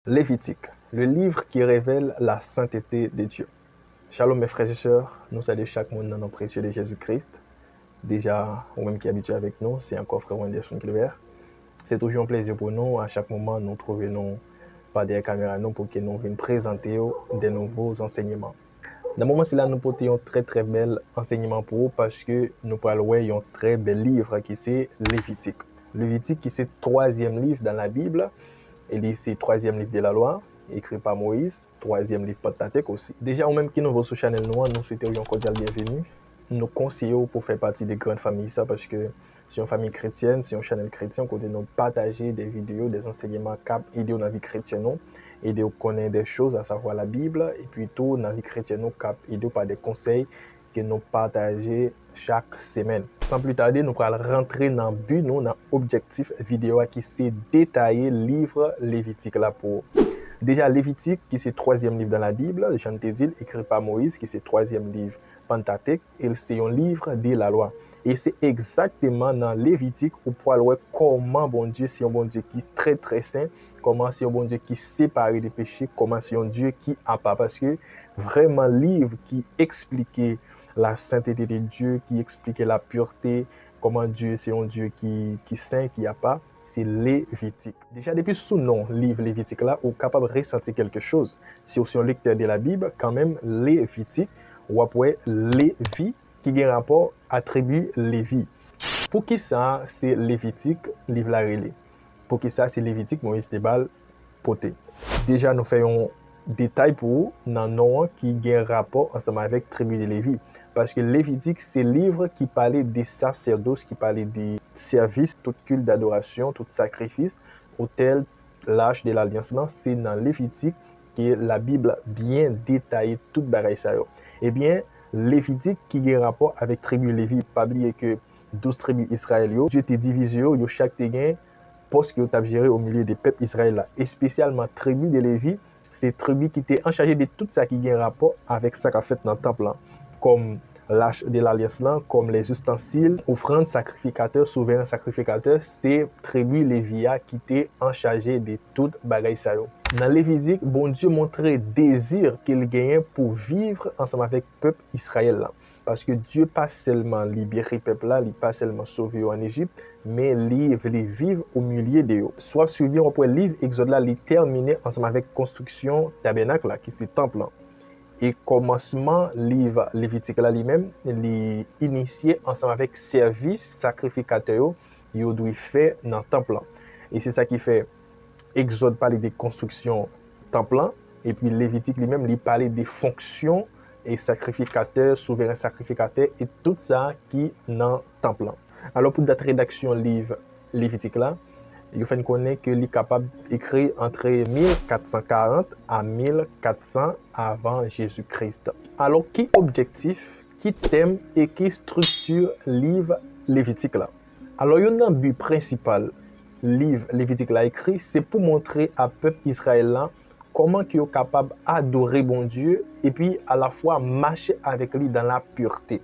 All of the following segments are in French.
Lévitique, le livre qui révèle la sainteté de Dieu. Shalom mes frères et sœurs, nous saluons chaque monde dans le nom précieux de Jésus-Christ. Déjà, ou même qui est habitué avec nous, c'est encore frère Wenderson Clever. C'est toujours un plaisir pour nous, à chaque moment, nous trouvons par des caméras nous pour que nous venions présenter de nouveaux enseignements. Dans le moment, c'est là nous portons un très bel enseignement pour vous parce que nous parlons d'un très bel livre qui c'est Lévitique. Lévitique qui c'est le troisième livre dans la Bible. Et c'est le troisième livre de la loi, écrit par Moïse, troisième livre Pentateuque aussi. Déjà, ou même qui nous voit sur la chaîne noire, nous souhaitons un cordial bienvenue. Nous conseillons pour faire partie des grandes familles, ça parce que c'est une famille chrétienne, c'est une chaîne chrétienne, côté nous partager des vidéos, des enseignements cap aider dans la vie chrétienne, aider à connaître des choses, à savoir la Bible, et puis tout dans la vie chrétienne, cap aider par des conseils que nous partageons chaque semaine. Sans plus tarder, nous allons rentrer dans le but, dans l'objectif vidéo qui c'est détailler le livre Lévitique là pour. Déjà, Lévitique, qui c'est le troisième livre dans la Bible, Jean te dit, écrit par Moïse, qui c'est le troisième livre Pentateuque, et c'est un livre de la loi. Et c'est exactement dans Lévitique où on peut voir comment bon Dieu, c'est un bon Dieu qui est très saint, comment c'est un bon Dieu qui sépare des péchés, comment c'est un Dieu qui a pas. Parce que vraiment, livre qui expliquait la sainteté de Dieu, qui expliquait la pureté, comment Dieu, c'est un Dieu qui saint, qui a pas, c'est Lévitique. Déjà, depuis sous nom livre Lévitique là, on est capable de ressentir quelque chose. Si on est un lecteur de la Bible, quand même, Lévitique, ou après Lévi, qui a un rapport attribut Lévi. Pour qui ça, c'est Lévitique, livre la relais. Pour qui ça, c'est Lévitique, Moïse Tebal, poté. Déjà, nous faisons détail pour dans nom qui a un rapport ensemble avec tribu de Lévi. Parce que Lévitique, c'est le livre qui parlait des sacerdoces, qui parlait des services, tout culte d'adoration, tout sacrifice, autel, l'âge de l'alliance. C'est dans Lévitique que la Bible bien détaillé tout bagaille ça. Eh bien, Lévitique qui a un rapport avec tribu Lévi, pas oublier que 12 tribus israéliennes, Dieu était divisé, chaque te gain poste que tu as géré au milieu des peuples israéliens. Et spécialement tribu de Lévi, c'est tribu qui était en charge de tout ça qui a un rapport avec ça qu'a fait dans le temple. Comme l'âge de l'alliance, comme les ustensiles, offrandes, sacrificateurs, souverains sacrificateurs, c'est tribu Lévia qui était en charge de tout bagaille ça. Dans Lévitique, bon Dieu montrait désir qu'il gagnait pour vivre ensemble avec le peuple israélien. Parce que Dieu pas seulement libéré le peuple là, il pas seulement sauvé en Égypte, mais il voulait vivre au milieu de eux. Soit suivi, on peut livre Exode là, il terminé ensemble avec construction tabernacle là, qui c'est temple là. Et commencement livre Lévitique là lui-même, il initié ensemble avec service sacrificateur, il doit faire dans le temple là. Et c'est ça qui fait Exode parler des constructions temple là, et puis Lévitique lui-même, il parlait des fonctions et sacrificateur, souverain sacrificateur et tout ça qui dans temple. Alors pour date rédaction livre Lévitique là, il faut connaître que est capable d'écrire entre 1440 à 1400 avant Jésus-Christ. Alors qui objectif, qui thème et qui structure livre Lévitique là? Alors il y a un but principal livre Lévitique là écrit, c'est pour montrer à peuple israélien comment ils sont capables d'adorer bon Dieu et puis à la fois marcher avec lui dans la pureté.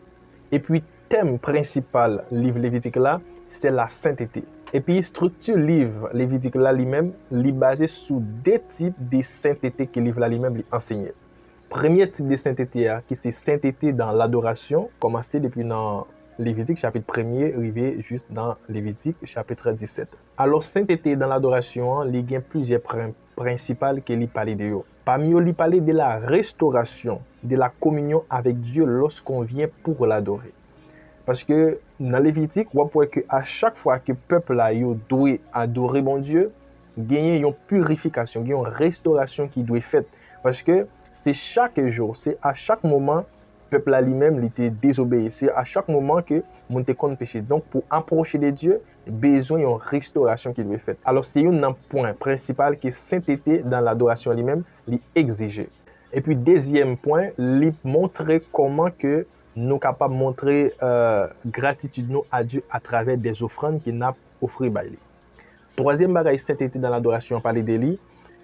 Et puis thème principal livre Lévitique là, c'est la sainteté. Et puis structure livre Lévitique là lui-même, est basé sur deux types de sainteté que livre là lui-même enseigne. Premier type de sainteté qui c'est sainteté dans l'adoration, commencé depuis dans Lévitique chapitre 1er, arrivé juste dans Lévitique chapitre 17. Alors sainteté dans l'adoration, il y a plusieurs principales que lui parle de eux. Parmi eux, il parle de la restauration, de la communion avec Dieu lorsqu'on vient pour l'adorer. Parce que dans Lévitique, on voit que à chaque fois que le peuple là doit adorer bon Dieu, il y a une purification, il y a une restauration qui doit être faite. Parce que c'est chaque jour, c'est à chaque moment, le peuple là lui-même il était désobéi. C'est à chaque moment que mon te compte péché. Donc pour approcher de Dieu, besoin d'une restauration qui doit être faite. Alors c'est un point principal que sainteté dans l'adoration lui-même, l'exige. Et puis deuxième point, il montrer comment que nous sommes capables de montrer gratitude nous à Dieu à travers des offrandes qu'il n'a offert par lui. Troisième bagage sainteté dans l'adoration, parler de lui,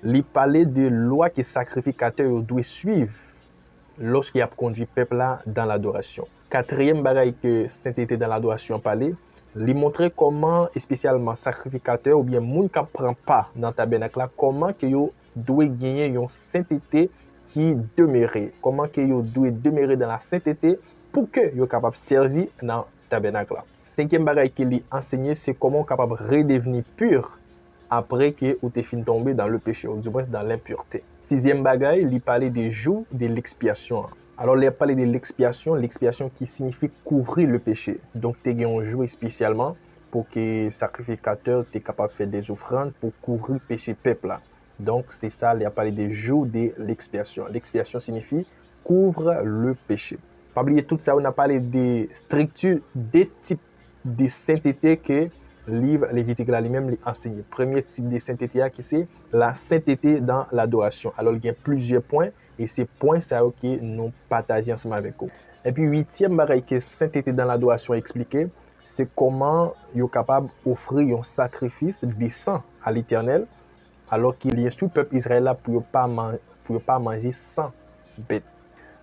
il parlait de loi que sacrificateur doit suivre lorsqu'il a conduit le peuple là dans l'adoration. Quatrième bagage que sainteté dans l'adoration parlait, il montrait comment, spécialement sacrificateur ou bien moun qui prend pas dans tabernacle là, comment que yo doit gagner une sainteté qui demeurait. Comment que yo doit demeurer dans la sainteté pour que yo capable servir dans le tabernacle là. Cinquième bagage qu'il lui enseigné, c'est comment capable redevenir pur après que ou t'es fin tombé dans le péché, ou du moins dans l'impureté. Sixième bagage, il parlait des jours de l'expiation. Alors, il parlait de l'expiation qui signifie couvrir le péché. Donc, tu as un jour spécialement pour que le sacrificateur soit capable de faire des offrandes pour couvrir le péché peuple là. Donc, c'est ça, il a parlé des jours de l'expiation. L'expiation signifie couvre le péché. Pas oublier tout ça, on a parlé des structures, des types de sainteté que livre Lévitique là lui-même lui enseigné. Premier type de sainteté qui c'est la sainteté dans l'adoration. Alors il y a plusieurs points et ces points ça que nous partageons ensemble avec vous. Et puis huitième bagage que sainteté dans l'adoration expliqué, c'est comment vous êtes capable d'offrir un sacrifice de sang à l'Éternel alors qu'il y a tout le peuple Israël là pour pas manger sans bête.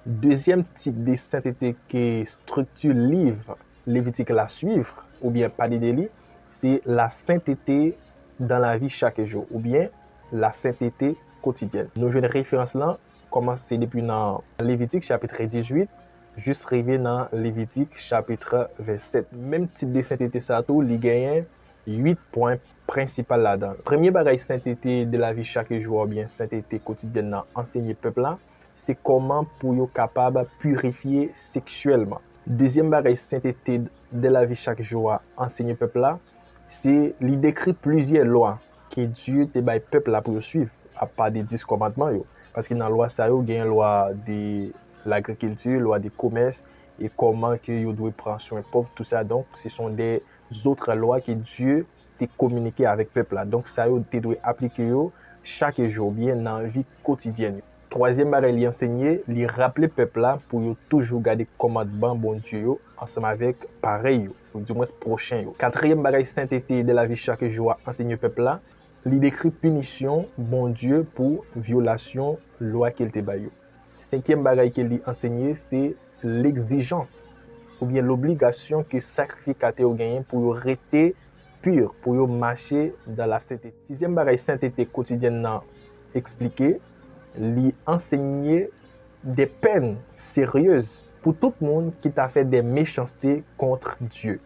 Deuxième type de sainteté que structure livre Lévitique la suivre ou bien pas de délit, c'est la sainteté dans la vie chaque jour ou bien la sainteté quotidienne. Nous jouons une référence là, commencer depuis dans Lévitique chapitre 18 juste arriver dans Lévitique chapitre 27. Même type de sainteté ça tout, il gagne 8 points principaux là-dedans. Premier bagage sainteté de la vie chaque jour ou bien sainteté quotidienne dans enseigner peuple là, c'est comment pour être capable de purifier sexuellement. Deuxième bagage sainteté de la vie chaque jour enseigner peuple là, c'est lui décrit plusieurs lois que Dieu te bail peuple là pour suivre à part des 10 commandements yo. Parce que dans la loi ça yo gagne loi de l'agriculture, loi du commerce et comment que yo doit prendre soin pauvre tout ça. Donc ce sont des autres lois que Dieu te communiqué avec peuple là. Donc ça yo te doit appliquer yo chaque jour bien dans la vie quotidienne. Troisième bagage li enseigner, li rappeler peuple là pour yo toujours garder commandement bon Dieu yo ensemble avec pareil yo, ou du moins prochain yo. Quatrième bagage sainteté de la vie chaque jour enseigner peuple là, li décrit punition bon Dieu pour violation loi qu'il te ba yo. Cinquième bagage qu'il li enseigner, c'est l'exigence ou bien l'obligation que sacrificateur gagne pour rester pur, pour marcher dans la sainteté. Sixième bagage sainteté quotidienne expliqué, lui enseigner des peines sérieuses pour tout le monde qui t'a fait des méchancetés contre Dieu.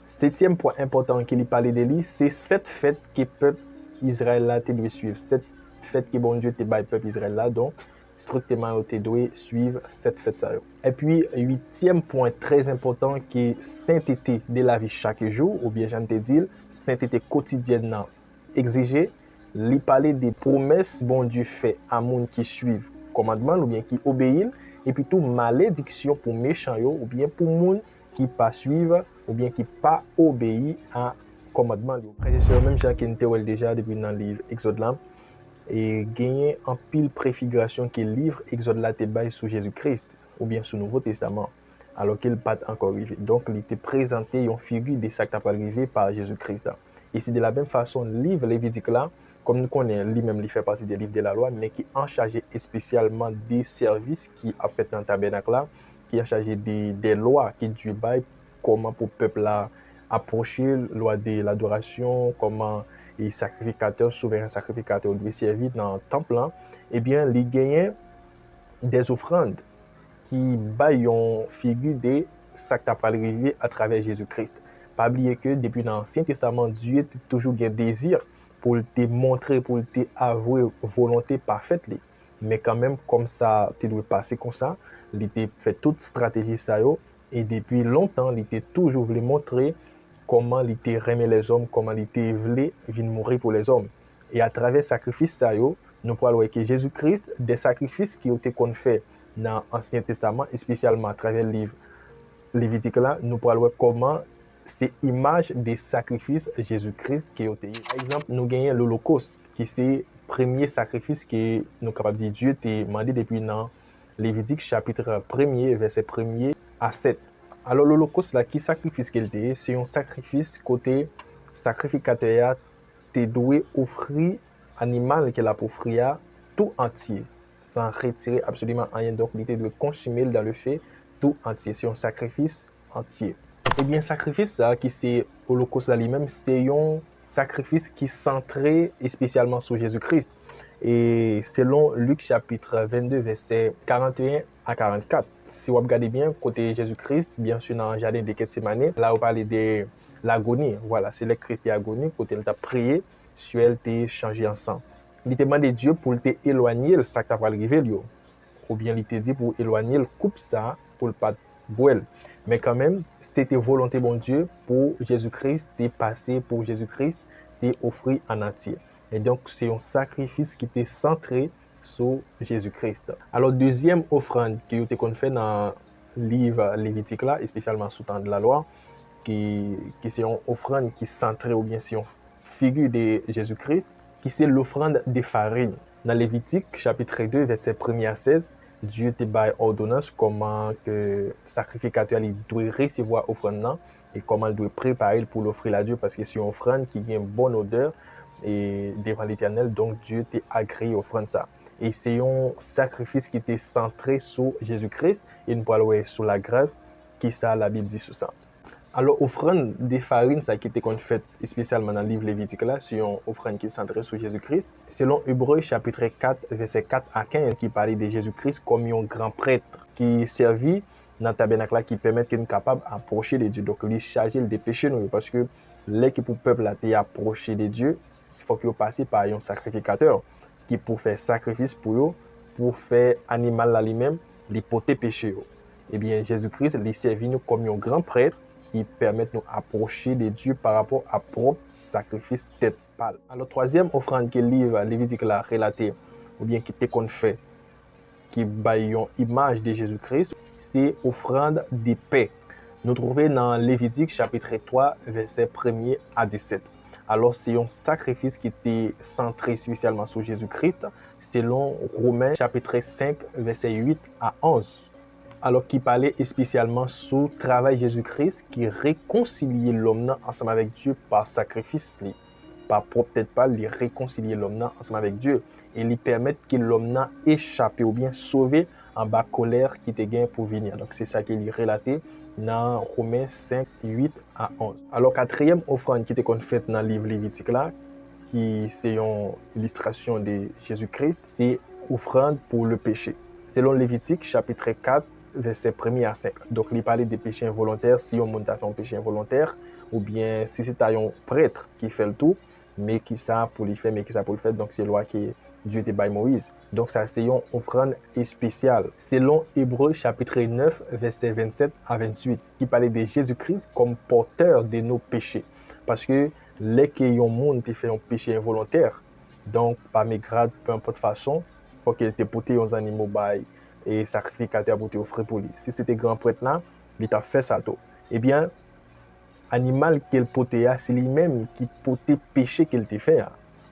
Septième point important qu'il parlait de lui, c'est cette fête que le peuple Israël là te doit suivre. Cette fête que bon Dieu te bail peuple Israël là, donc strictement te doit suivre cette fête ça. Et puis huitième point très important qui est sainteté de la vie chaque jour ou bien j'en te dire sainteté quotidienne exigée. Li parler des promesses bon Dieu fait à monde qui suivent commandement ou bien qui obéissent et puis tout malédiction pour méchant yo ou bien pour monde qui pas suivre ou bien qui pas obéir à commandement yo. Frères et sœurs, même Jean qui était déjà depuis dans le livre Exode là et gagner en pile préfiguration que le livre Exode là te bail sur Jésus-Christ ou bien sur Nouveau Testament alors qu'il pas encore arrivé. Donc il était présenté une figure de ça qui pas arrivé par Jésus-Christ là. Et c'est de la même façon le livre Lévitique là comme nous connaissons, lui-même, il fait partie des livres de la loi, mais qui est en chargé spécialement des services qui a fait dans le tabernacle là, qui est en chargé des lois qui Dieu bail, comment pour le peuple là approcher la loi de l'adoration, comment les sacrificateurs, souverains sacrificateurs doivent servir dans le temple là, eh bien, il gagne des offrandes qui baillent une figure de ça qui a arrivé à travers Jésus-Christ. Pas oublier que depuis l'Ancien Testament, Dieu a toujours un désir pour te montrer, pour te avouer volonté parfaite. Mais quand même, comme ça, tu dois passer comme ça, il a fait toute stratégie ça et depuis longtemps, il a toujours voulu montrer comment il a remis les hommes, comment il a voulu venir mourir pour les hommes. Et à travers le sacrifice ça nous pouvons voir que Jésus-Christ, des sacrifices qui ont été faits dans l'Ancien Testament, et spécialement à travers le livre Lévitique là, nous pouvons voir comment c'est image des sacrifices Jésus-Christ qui ont été. Par exemple, nous gagnons l'Holocauste, qui c'est le premier sacrifice que nous capables de dire Dieu t'a demandé depuis dans Lévitique chapitre 1er, verset 1er à 7. Alors l'Holocauste là, qui sacrifice qu'il était, c'est un sacrifice côté sacrificateur te doit offrir animal qu'il a pour offrir tout entier, sans retirer absolument rien. Donc, il doit consommer dans le fait tout entier. C'est un sacrifice entier. Eh bien, sacrifice ça, qui c'est Holocauste lui-même, c'est un sacrifice qui est centré spécialement sur Jésus-Christ. Et selon Luc chapitre 22, verset 41 à 44, si vous regardez bien, côté Jésus-Christ, bien sûr dans le jardin de Gethsemane, là on parle de l'agonie. Voilà, c'est le Christ qui est agonie, côté il t'a prié, sur elle t'a changé en sang. Il t'a demandé Dieu pour t'éloigner le sac t'a pas arrivé, ou bien il t'a dit pour éloigner le coupe ça, pour le pas boire. Mais quand même, c'était volonté bon Dieu pour Jésus-Christ, t'es passé pour Jésus-Christ, t'es offert en entier. Et donc, c'est un sacrifice qui était centré sur Jésus-Christ. Alors, deuxième offrande qui était qu'on fait dans le livre Lévitique là, et spécialement sous temps de la loi, qui c'est une offrande qui est centrée ou bien c'est une figure de Jésus-Christ, qui c'est l'offrande des farines. Dans Lévitique, chapitre 2, verset 1 à 16, Dieu te baille ordonnance comment que sacrificateur doit recevoir offrande et comment il doit préparer pour l'offrir à Dieu parce que c'est une offrande qui a une bonne odeur et devant l'Éternel, donc Dieu t'a agréé offrande ça. Et c'est un sacrifice qui était centré sur Jésus-Christ et nous parlons sur la grâce qui ça la Bible dit sur ça. Alors, offrande des farines, ça qui était qu'on fait spécialement dans le livre Lévitique là, c'est une offrande qui est centrée sur Jésus-Christ. Selon Hébreux chapitre 4, verset 4 à 15, qui parlait de Jésus-Christ comme un grand prêtre qui servit dans le tabernacle là, qui permet qu'il soit capable d'approcher de Dieu. Donc, il charge des péchés nous, parce que l'équipe pour le peuple là, approché de Dieu, il faut qu'il passe par un sacrificateur qui pour faire sacrifice pour eux, pour faire animal là lui-même, les porter péché. Eh bien, Jésus-Christ, il servit nous comme un grand prêtre qui permettent de nous approcher de Dieu par rapport à propre sacrifice tête pâle. Alors, troisième offrande que le livre Lévitique l'a relaté, ou bien qui était qu'on fait, qui baille une image de Jésus-Christ, c'est offrande de paix. Nous trouvons dans Lévitique chapitre 3, verset 1er à 17. Alors, c'est un sacrifice qui était centré spécialement sur Jésus-Christ, selon Romains chapitre 5, verset 8 à 11. Alors qui parlait spécialement sur le travail de Jésus-Christ qui réconciliait l'homme ensemble avec Dieu par sacrifice. Par peut-être pas lui réconcilier l'homme ensemble avec Dieu et lui permettre que l'homme échappe ou bien sauvé en bas colère qui te gagne pour venir. Donc c'est ça qu'il est relaté dans Romains 5, 8 à 11. Alors quatrième offrande qui était faite dans le livre Lévitique là, qui c'est une illustration de Jésus-Christ, c'est offrande pour le péché. Selon Lévitique chapitre 4, verset 1 à 5. Donc, il parlait des péchés involontaires, si on monte à faire un péché involontaire, ou bien si c'est un prêtre qui fait le tout, mais qui ça pour le faire, mais qui ça pour le faire. Donc, c'est loi que Dieu était by Moïse. Donc, ça, c'est une offrande spéciale. Selon Hébreux chapitre 9, verset 27 à 28, qui parlait de Jésus-Christ comme porteur de nos péchés. Parce que les qui ont monde qui fait un péché involontaire, donc, par mes grades, peu importe façon, il faut qu'il ait porté aux animaux by et sacrificateur pour te offrir pour lui. Si c'était grand prêtre là, il t'a fait ça tout. Eh bien, animal qu'il portait, c'est lui-même qui portait péché qu'il t'a fait.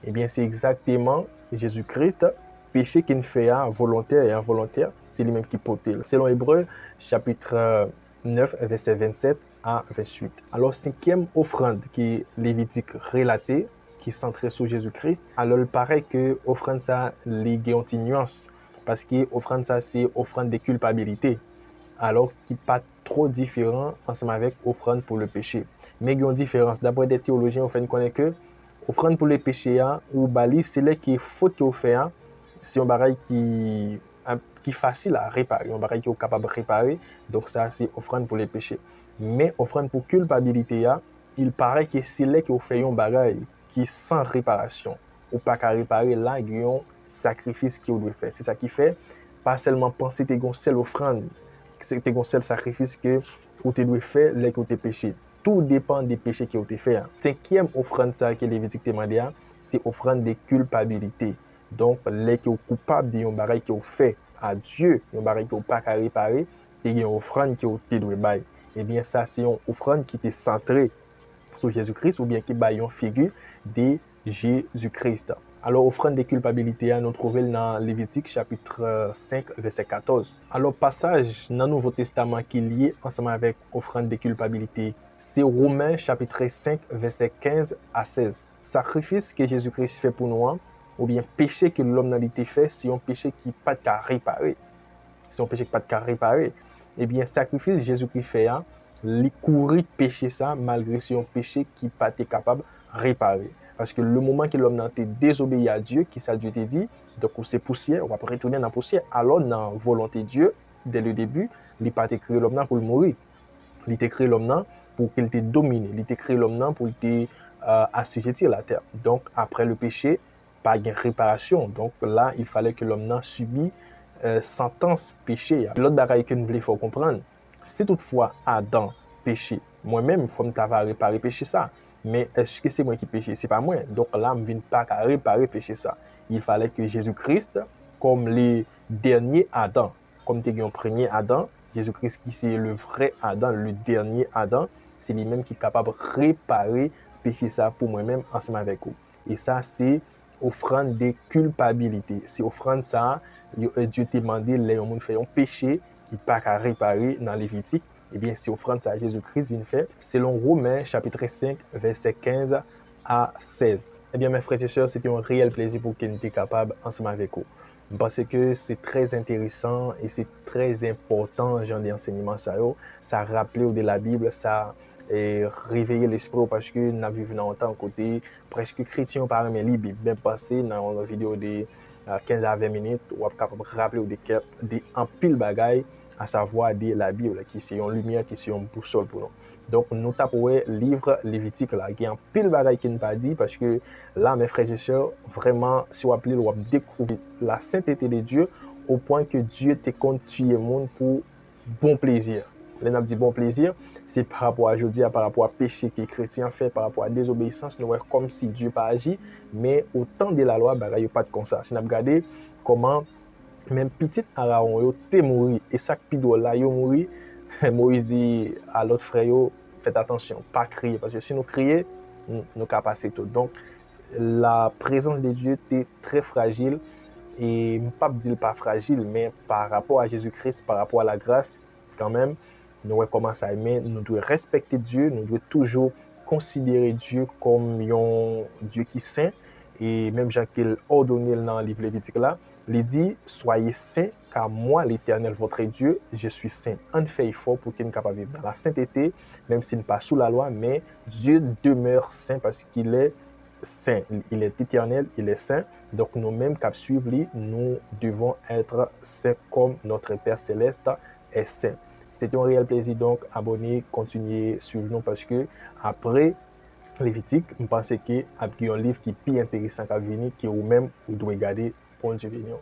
Eh bien, c'est exactement Jésus-Christ, péché qu'il fait volontaire et involontaire, c'est lui-même qui portait. Selon Hébreux, chapitre 9, verset 27 à 28. Alors, cinquième offrande qui est Lévitique relatée, qui est centrée sur Jésus-Christ, alors il paraît que offrande ça, les une nuance. Parce que offrande ça, c'est offrande de culpabilité. Alors qui n'est pas trop différent ensemble avec offrande pour le péché. Mais il y a une différence. D'après des théologiens, on fait connaître que offrande pour le péché, ou bali, c'est là qui est faute qu'on fait. C'est un bagage qui est facile à réparer. Un bagage qui est capable de réparer. Donc ça, c'est offrande pour le péché. Mais offrande pour culpabilité, il paraît que c'est là qu'on fait un bagage qui est sans réparation. Ou pas qu'à réparer, là, il y a un sacrifice qu'il doit faire. C'est ça qui fait, pas seulement penser que tu as une seule offrande, que tu as un seul sacrifice que tu dois faire là que tu péché. Tout dépend des péchés que tu as fait. Cinquième offrande ça que Lévitique te demandé, c'est offrande de culpabilité. Donc, les qui sont coupables d'un bagage qui ont fait à Dieu, un bagage qui n'ont pas qu'à réparer, et une offrande qui ont doit faire. Eh bien, ça, c'est une offrande qui est centrée sur Jésus-Christ ou bien qui est une figure de Jésus-Christ. Alors, offrande de culpabilité, nous trouvons dans Lévitique chapitre 5, verset 14. Alors, passage dans le Nouveau Testament qui est lié ensemble avec offrande de culpabilité, c'est Romains chapitre 5, verset 15 à 16. Sacrifice que Jésus-Christ fait pour nous, ou bien péché que l'homme n'a pas fait, c'est un péché qui n'est pas de réparer. C'est un péché qui n'est pas de réparer. Eh bien, sacrifice que Jésus-Christ fait, les courir péché ça malgré c'est un péché qui n'est pas capable de réparer. Parce que le moment que l'homme n'a été désobéi à Dieu, qui ça Dieu t'a dit, donc c'est poussière, on va retourner dans la poussière. Alors, dans la volonté de Dieu, dès le début, il n'a pas créé l'homme pour le mourir. Il t'a créé l'homme pour qu'il te domine. Il t'a créé l'homme pour te assujettir la terre. Donc, après le péché, pas de réparation. Donc là, il fallait que l'homme subisse sentence péché. L'autre bagaille que nous voulons comprendre, si toutefois Adam péché, moi-même, il faut me réparer péché ça. Mais est-ce que c'est moi qui péché? C'est pas moi. Donc là, je ne viens pas à réparer péché ça. Il fallait que Jésus-Christ, comme les derniers Adam, comme tu es un premier Adam, Jésus-Christ qui c'est le vrai Adam, le dernier Adam, c'est lui-même qui est capable de réparer péché ça pour moi-même ensemble avec vous. Et ça, c'est offrande de culpabilité. C'est offrande ça, Dieu t'a demandé, les gens fait un péché qui pas qu'à réparer dans Lévitique. Eh bien, c'est offrande ça, Jésus-Christ vient faire selon Romains chapitre 5, verset 15 à 16. Eh bien, mes frères et sœurs, c'était un réel plaisir pour qu'il était capable ensemble avec vous. Parce que c'est très intéressant et c'est très important, genre d'enseignement ça rappelle de la Bible, ça réveiller l'esprit parce que nous avons vu dans temps côté presque chrétien par mes livres bien passé dans une vidéo de 15 à 20 minutes ou capable de rappeler des en pile bagaille à savoir de la Bible qui c'est une lumière qui c'est une boussole pour nous. Donc nous tapons livre Lévitique là qui est en pile bagaille qui ne pas dit parce que là mes frères et sœurs vraiment si vous appelez vous découvrir la sainteté de Dieu au point que Dieu te compte tuer monde pour bon plaisir. Là, on dit bon plaisir, c'est par rapport à jeudi, par rapport à péché que les chrétiens fait, par rapport à désobéissance, nous voyons comme si Dieu pas agi, mais au temps de la loi, il n'y a pas de comme ça. Si nous regardons comment même petit Aaron était mort, et ça qui là, il mort, Moïse dit à l'autre frère, faites attention, pas crier, parce que si nous crions, nous pouvons passer tout. Donc, la présence de Dieu était très fragile, et je ne pas dire pas fragile, mais par rapport à Jésus-Christ, par rapport à la grâce, quand même, nous recommençons à aimer, nous devons respecter Dieu, nous devons toujours considérer Dieu comme un Dieu qui est saint. Et même Jean qu'il ordonné dans le livre Lévitique là, il dit soyez saints car moi l'Éternel votre Dieu, je suis saint. On fait effort pour qu'il soit capable de vivre dans la sainteté, même s'il n'est pas sous la loi, mais Dieu demeure saint parce qu'il est saint, il est éternel, il est saint. Donc nous-mêmes, qui suivons, nous devons être saints comme notre Père Céleste est saint. C'était un réel plaisir donc, abonnez, continuez, suivez-nous parce que après Lévitique, je pense qu'il y a un livre qui est plus intéressant qu'à venir, que vous-même, vous devez garder pour une venir.